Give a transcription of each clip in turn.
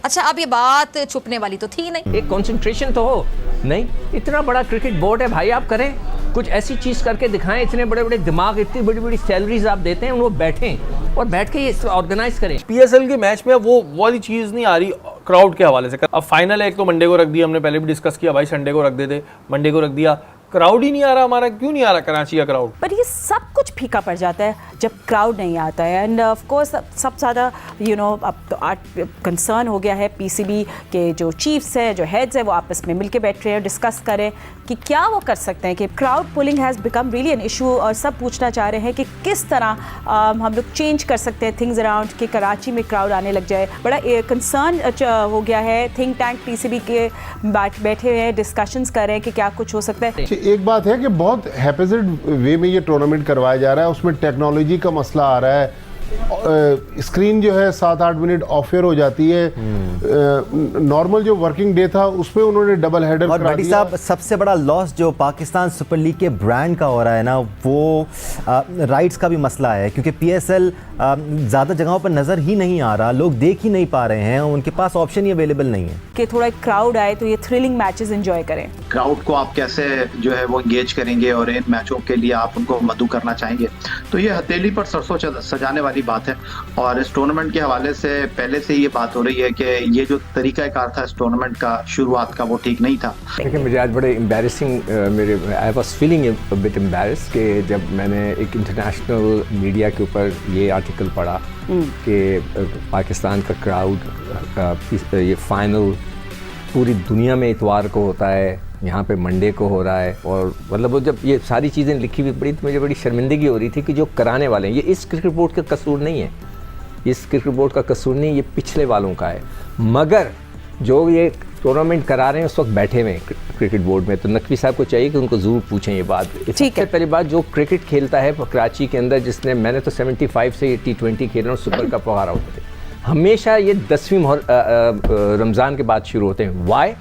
अच्छा, अब ये बात छुपने वाली तो थी नहीं। एक कंसंट्रेशन तो हो। नहीं, इतना बड़ा क्रिकेट बोर्ड है भाई, आप करें कुछ ऐसी चीज करके दिखाएं। इतने बड़े बड़े दिमाग, इतनी बड़ी बड़ी सैलरीज आप देते हैं, वो बैठें और बैठ के ये ऑर्गेनाइज करें। पीएसएल के मैच में वो वाली चीज़ नहीं आ रही क्राउड के हवाले से। अब फाइनल है, एक तो मंडे को रख दिया, हमने पहले भी डिस्कस किया भाई संडे को रख देते, मंडे को रख दिया, क्राउड ही नहीं आ रहा हमारा। क्यों नहीं आ रहा कराची का क्राउड? पर ये सब कुछ फीका पड़ जाता है जब क्राउड नहीं आता है। एंड ऑफ कोर्स सब ज़्यादा अब तो कंसर्न हो गया है पीसीबी के जो चीफ्स हैं, जो हेड्स हैं, वो आपस में मिलके बैठ रहे हैं, डिस्कस करें कि क्या वो कर सकते हैं। कि crowd pulling has become really an issue और सब पूछना चाह रहे हैं कि किस तरह हम लोग चेंज कर सकते हैं थिंग्स अराउंड कि कराची में क्राउड आने लग जाए। बड़ा कंसर्न हो गया है। थिंक टैंक पीसीबी के बैठे हुए हैं, डिस्कशंस कर रहे हैं कि क्या कुछ हो सकता है। एक बात है कि बहुत हैपेजिड वे में ये टूर्नामेंट करवाया जा रहा है, उसमें टेक्नोलॉजी का मसला आ रहा है। स्क्रीन जो है 7-8 मिनट ऑफ एयर हो जाती है। नॉर्मल जो वर्किंग डे था उसमें उन्होंने डबल हेडर और भाटी साहब, सबसे बड़ा लॉस जो पाकिस्तान सुपर लीग के ब्रांड का हो रहा है ना, वो राइट्स का भी मसला है। क्योंकि पीएसएल ज़्यादा जगहों पर नज़र ही नहीं आ रहा, लोग देख ही नहीं पा रहे हैं, उनके पास ऑप्शन ही अवेलेबल नहीं है कि थोड़ा क्राउड आए तो ये थ्रिलिंग मैचेस एंजॉय करें। क्राउड को आप कैसे जो है वो इंगेज करेंगे और इन मैचों के लिए आप उनको मधु करना चाहेंगे, तो ये हथेली पर सरसों सजाने वाली बात है। और इस टूर्नामेंट के हवाले से पहले से ये बात हो रही है कि ये जो तरीकाकार था इस टूर्नामेंट का शुरुआत का, वो ठीक नहीं था। देखिए, मुझे आज बड़े embarrassing I was feeling a bit embarrassed कि जब मैंने एक इंटरनेशनल मीडिया के ऊपर ये आर्टिकल पढ़ा कि पाकिस्तान का क्राउड ये फाइनल पूरी दुनिया में इतवार को होता है, यहाँ पे मंडे को हो रहा है। और मतलब वो जब ये सारी चीज़ें लिखी हुई पड़ी तो मुझे बड़ी शर्मिंदगी हो रही थी कि जो कराने वाले हैं, ये इस क्रिकेट बोर्ड का कसूर नहीं है, इस क्रिकेट बोर्ड का कसूर नहीं, ये पिछले वालों का है। मगर जो ये टूर्नामेंट करा रहे हैं उस वक्त बैठे हुए क्रिकेट बोर्ड में, तो नकवी साहब को चाहिए कि उनको ज़रूर पूछें ये बात। सबसे पहली बात, जो क्रिकेट खेलता है कराची के अंदर, जिसने, मैंने तो 75 से ये T20 खेल रहा हूँ, सुपर कप वगैरह होते थे, हमेशा ये 10वीं रमज़ान के बाद शुरू होते हैं। वाई?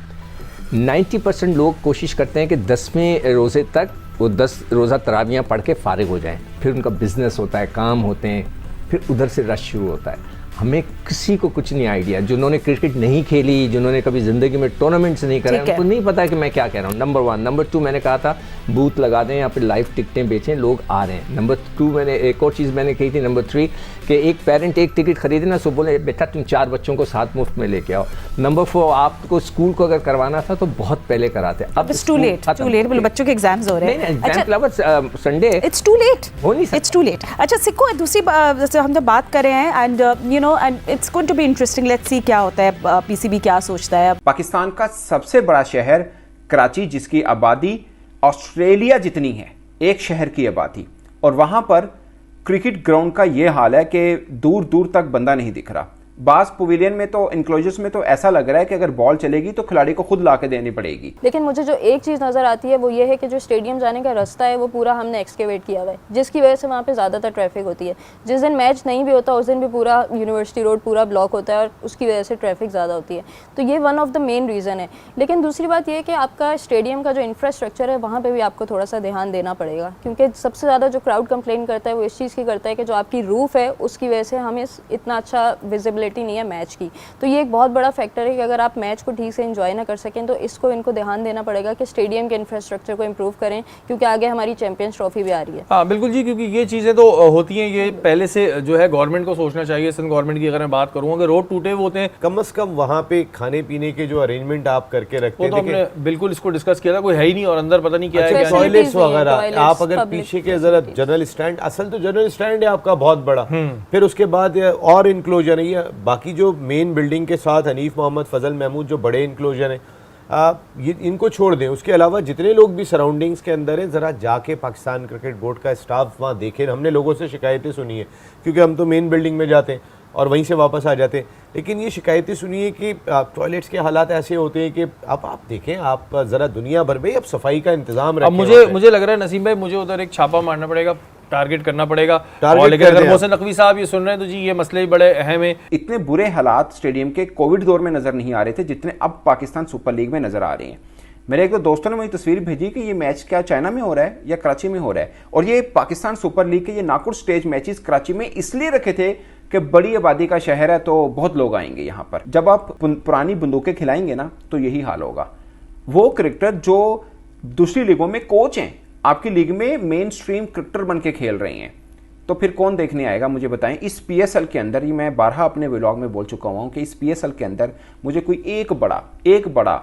90% लोग कोशिश करते हैं कि 10वें रोज़े तक वो 10 रोज़ा तरावियाँ पढ़ के फारिग हो जाएं, फिर उनका बिज़नेस होता है, काम होते हैं, फिर उधर से रश शुरू होता है। हमें किसी को कुछ नहीं आइडिया, जिन्होंने क्रिकेट नहीं खेली, जिन्होंने कभी ज़िंदगी में टूर्नामेंट्स नहीं कराए, उनको नहीं पता कि मैं क्या कह रहा हूँ। नंबर 1। नंबर 2, मैंने कहा था बूथ लगा दें, यहाँ पे लाइव टिकटें बेचें, लोग आ रहे हैं। नंबर 2, मैंने एक और चीज़ मैंने कही थी, नंबर 3, कि एक पेरेंट एक टिकट खरीदे ना, सो बोले बेटा तुम 4 बच्चों को साथ मुफ्त में लेके आओ। नंबर 4, आपको स्कूल को अगर करवाना था तो बहुत पहले कराते, अब टू लेट, बच्चों के एग्जाम्स हो रहे हैं। संडे इट्स टू लेट, हो नहीं सकता, इट्स टू लेट। अच्छा सिक्को, दूसरी जैसे हम जब बात कर रहे हैं and and it's going to be interesting, let's see क्या होता है, पीसीबी क्या सोचता है। पाकिस्तान का सबसे बड़ा शहर कराची, जिसकी आबादी ऑस्ट्रेलिया जितनी है, एक शहर की आबादी, और वहां पर क्रिकेट ग्राउंड का ये हाल है कि दूर दूर तक बंदा नहीं दिख रहा। बास पवेलियन में तो, इंक्लोजर्स में तो ऐसा लग रहा है कि अगर बॉल चलेगी तो खिलाड़ी को खुद ला के देनी पड़ेगी। लेकिन मुझे जो एक चीज़ नज़र आती है वो ये है कि जो स्टेडियम जाने का रास्ता है वो पूरा हमने एक्सकेवेट किया हुआ है, जिसकी वजह से वहाँ पे ज़्यादातर ट्रैफिक होती है। जिस दिन मैच नहीं भी होता उस दिन भी पूरा यूनिवर्सिटी रोड पूरा ब्लॉक होता है और उसकी वजह से ट्रैफिक ज़्यादा होती है। तो ये one of the main reason है। लेकिन दूसरी बात ये है कि आपका स्टेडियम का जो इंफ्रास्ट्रक्चर है वहाँ पर भी आपको थोड़ा सा ध्यान देना पड़ेगा, क्योंकि सबसे ज़्यादा जो क्राउड कंप्लेन करता है वो इस चीज़ की करता है कि जो आपकी रूफ़ है उसकी वजह से हमें इतना अच्छा विजिबिलिटी नहीं है मैच की। तो ये एक बहुत बड़ा फैक्टर है कि अगर आप मैच को ठीक से एंजॉय ना कर सकें तो इसको इनको ध्यान देना पड़ेगा कि स्टेडियम के इंफ्रास्ट्रक्चर को इम्प्रूव करें, क्योंकि आगे हमारी चैंपियंस ट्रॉफी भी आ रही है। हाँ बिल्कुल जी, क्योंकि ये चीज़ें तो होती हैं, ये पहले से जो है गवर्नमेंट को सोचना चाहिए। सिंध गवर्नमेंट की अगर मैं बात करूँ, अगर रोड टूटे हुए होते हैं, कम से कम वहाँ पे खाने पीने के जो अरेंजमेंट आप करके रखते हैं, तो हमने बिल्कुल इसको डिस्कस किया था, कोई है ही नहीं और अंदर पता नहीं क्या है, टॉयलेट्स वगैरह। आप अगर पीछे के जरा जनरल स्टैंड, असल तो जनरल स्टैंड है आपका बहुत बड़ा, फिर उसके बाद और इंक्लोजर है, बाकी जो मेन बिल्डिंग के साथ हनीफ मोहम्मद, फजल महमूद जो बड़े इंक्लोजर हैं, ये इनको छोड़ दें। उसके अलावा जितने लोग भी सराउंडिंग्स के अंदर हैं, ज़रा जाके पाकिस्तान क्रिकेट बोर्ड का स्टाफ वहाँ देखें। हमने लोगों से शिकायतें सुनी है, क्योंकि हम तो मेन बिल्डिंग में जाते हैं और वहीं से वापस आ जाते हैं, लेकिन ये शिकायतें सुनिए कि टॉयलेट्स के हालात ऐसे होते हैं कि अब आप देखें, आप ज़रा दुनिया भर में अब सफाई का इंतजाम रखें। अब मुझे लग रहा है नसीम भाई, मुझे उधर एक छापा मारना पड़ेगा, टारगेट करना पड़ेगा। और लेकिन अगर मोहसिन नकवी साहब ये सुन रहे हैं तो जी ये मसले बड़े अहम है। इतने बुरे हालात स्टेडियम के कोविड दौर में नजर नहीं आ रहे थे जितने अब पाकिस्तान सुपर लीग में नजर आ रहे हैं। मेरे एक दो दोस्तों ने मुझे तस्वीर भेजी कि ये मैच क्या चाइना में हो रहा है या कराची में हो रहा है, और ये पाकिस्तान सुपर लीग के ये नॉकआउट स्टेज मैचेस कराची में इसलिए रखे थे कि बड़ी आबादी का शहर है तो बहुत लोग आएंगे यहाँ पर। जब आप पुरानी बंदूकें खिलाएंगे ना तो यही हाल होगा। वो क्रिकेटर जो दूसरी लीगों में कोच हैं, आपकी लीग में मेन स्ट्रीम क्रिकेटर बन के खेल रहे हैं, तो फिर कौन देखने आएगा मुझे बताएं। इस पीएसएल के अंदर, ये मैं 12 अपने व्लॉग में बोल चुका हूँ कि इस पीएसएल के अंदर मुझे कोई एक बड़ा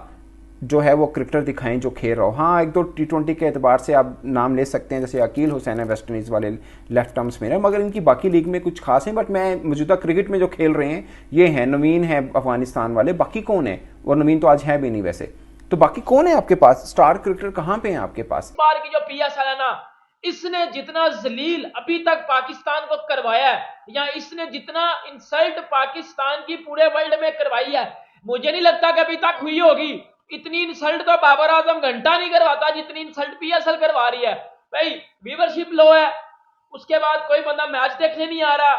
जो है वो क्रिकेटर दिखाएं जो खेल रहा हो। हाँ, एक दो T20 के एतबार से आप नाम ले सकते हैं, जैसे अकील हुसैन है वेस्ट इंडीज़ वाले, लेफ्ट आर्म स्पिनर, मगर इनकी बाकी लीग में कुछ खास है। बट मैं मौजूदा क्रिकेट में जो खेल रहे हैं ये हैं, नवीन है अफगानिस्तान वाले, बाकी कौन है? और नवीन तो आज है भी नहीं वैसे, तो बाकी कौन है आपके पास? स्टार क्रिकेटर कहाँ पे हैं आपके पास? बार की जो पीएसएल है ना, इसने जितना जलील अभी तक पाकिस्तान को करवाया है, या इसने जितना इंसल्ट पाकिस्तान की पूरे वर्ल्ड में करवाई है, मुझे नहीं लगता कि अभी तक हुई होगी। इतनी इंसल्ट तो बाबर आजम घंटा नहीं करवाता जितनी इंसल्ट पीएसएल करवा रही है। भाई व्यूवरशिप लो है, उसके बाद कोई बंदा मैच देखने नहीं आ रहा,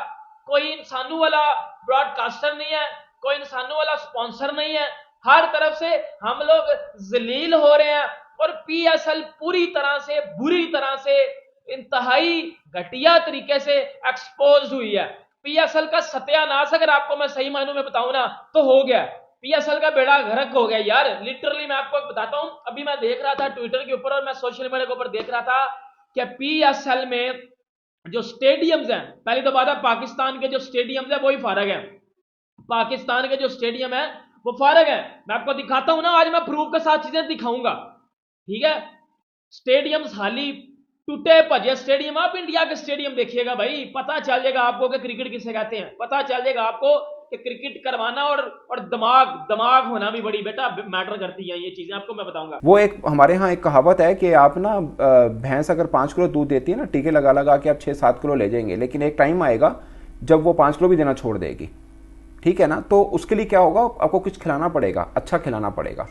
कोई इंसानों वाला ब्रॉडकास्टर नहीं है, कोई इंसानों वाला स्पॉन्सर नहीं है, हर तरफ से हम लोग जलील हो रहे हैं। और पीएसएल पूरी तरह से, बुरी तरह से, इंतहाई घटिया तरीके से एक्सपोज हुई है। पीएसएल का सत्यानाश अगर आपको मैं सही मायनों में बताऊं ना तो हो गया। पीएसएल का बेड़ा गर्क हो गया यार, लिटरली। मैं आपको बताता हूं, अभी मैं देख रहा था ट्विटर के ऊपर और मैं सोशल मीडिया के ऊपर देख रहा था कि पीएसएल में जो स्टेडियम्स हैं, पहली तो बात है पाकिस्तान के जो स्टेडियम्स हैं वही फारग हैं। पाकिस्तान के जो स्टेडियम है वो फारग है। मैं आपको दिखाता हूं ना, आज मैं प्रूफ के साथ चीजें दिखाऊंगा, ठीक है। स्टेडियम्स खाली टूटे भजे स्टेडियम। आप इंडिया के स्टेडियम देखिएगा भाई, पता चल जाएगा आपको कि क्रिकेट किसे कहते हैं। पता चल जाएगा आपको कि क्रिकेट करवाना और दिमाग होना भी बड़ी बेटा मैटर करती है। ये चीजें आपको मैं बताऊंगा। वो एक हमारे यहाँ एक कहावत है कि आप ना भैंस अगर 5 किलो दूध देती है ना, टीके लगा लगा के आप 6-7 किलो ले जाएंगे, लेकिन एक टाइम आएगा जब वो 5 किलो भी देना छोड़ देगी, ठीक है ना। तो उसके लिए क्या होगा, आपको कुछ खिलाना पड़ेगा, अच्छा खिलाना पड़ेगा।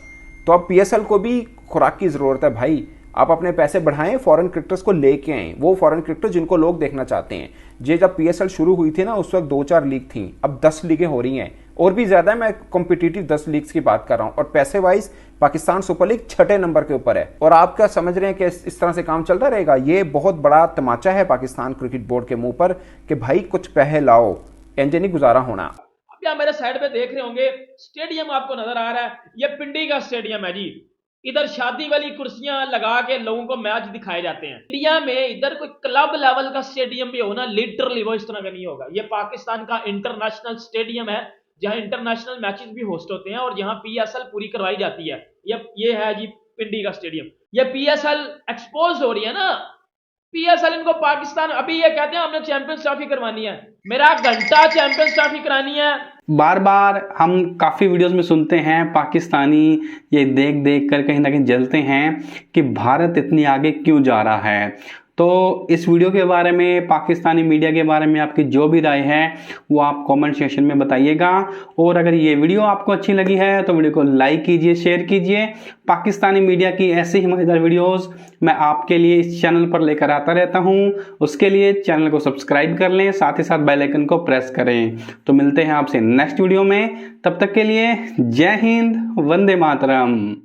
तो अब पीएसएल को भी खुराक की जरूरत है भाई। आप अपने पैसे बढ़ाएं, फॉरेन क्रिकेटर्स को लेके आएं, वो फॉरेन क्रिकेटर जिनको लोग देखना चाहते हैं। ये जब पीएसएल शुरू हुई थी ना, उस वक्त 2-4 लीग थी, अब 10 लीगें हो रही हैं और भी ज्यादा। मैं कॉम्पिटिटिव 10 लीग्स की बात कर रहा हूं, और पैसे वाइज पाकिस्तान सुपर लीग 6ठे नंबर के ऊपर है। और आप क्या समझ रहे हैं कि इस तरह से काम चलता रहेगा? ये बहुत बड़ा तमाचा है पाकिस्तान क्रिकेट बोर्ड के मुंह पर कि भाई कुछ पैसे लाओ, इंजन नहीं गुजारा होना। अब आप मेरे साइड पे देख रहे होंगे स्टेडियम आपको नजर आ रहा है, ये पिंडी का स्टेडियम है जी। इधर शादी वाली कुर्सियां लगा के लोगों को मैच दिखाए जाते हैं। इंडिया में इधर कोई क्लब लेवल का स्टेडियम भी हो ना, लिटरली वो इस तरह का नहीं होगा। ये पाकिस्तान का इंटरनेशनल स्टेडियम है जहां इंटरनेशनल मैचेस भी होस्ट होते हैं और जहां पीएसएल पूरी करवाई जाती है। ये है जी पिंडी का स्टेडियम। ये पीएसएल एक्सपोज हो रही है ना, पीएसएल इनको पाकिस्तान अभी ये कहते हैं हमने चैंपियंस ट्रॉफी करवानी है, मेरा घंटा चैंपियंस ट्रॉफी करानी है। बार बार हम काफ़ी वीडियोस में सुनते हैं पाकिस्तानी ये देख देख कर कहीं ना कहीं जलते हैं कि भारत इतनी आगे क्यों जा रहा है। तो इस वीडियो के बारे में, पाकिस्तानी मीडिया के बारे में आपकी जो भी राय है वो आप कमेंट सेक्शन में बताइएगा। और अगर ये वीडियो आपको अच्छी लगी है तो वीडियो को लाइक कीजिए, शेयर कीजिए। पाकिस्तानी मीडिया की ऐसी ही मजेदार वीडियोस मैं आपके लिए इस चैनल पर लेकर आता रहता हूं। उसके लिए चैनल को सब्सक्राइब कर लें, साथ ही साथ बेल आइकन को प्रेस करें। तो मिलते हैं आपसे नेक्स्ट वीडियो में, तब तक के लिए जय हिंद, वंदे मातरम।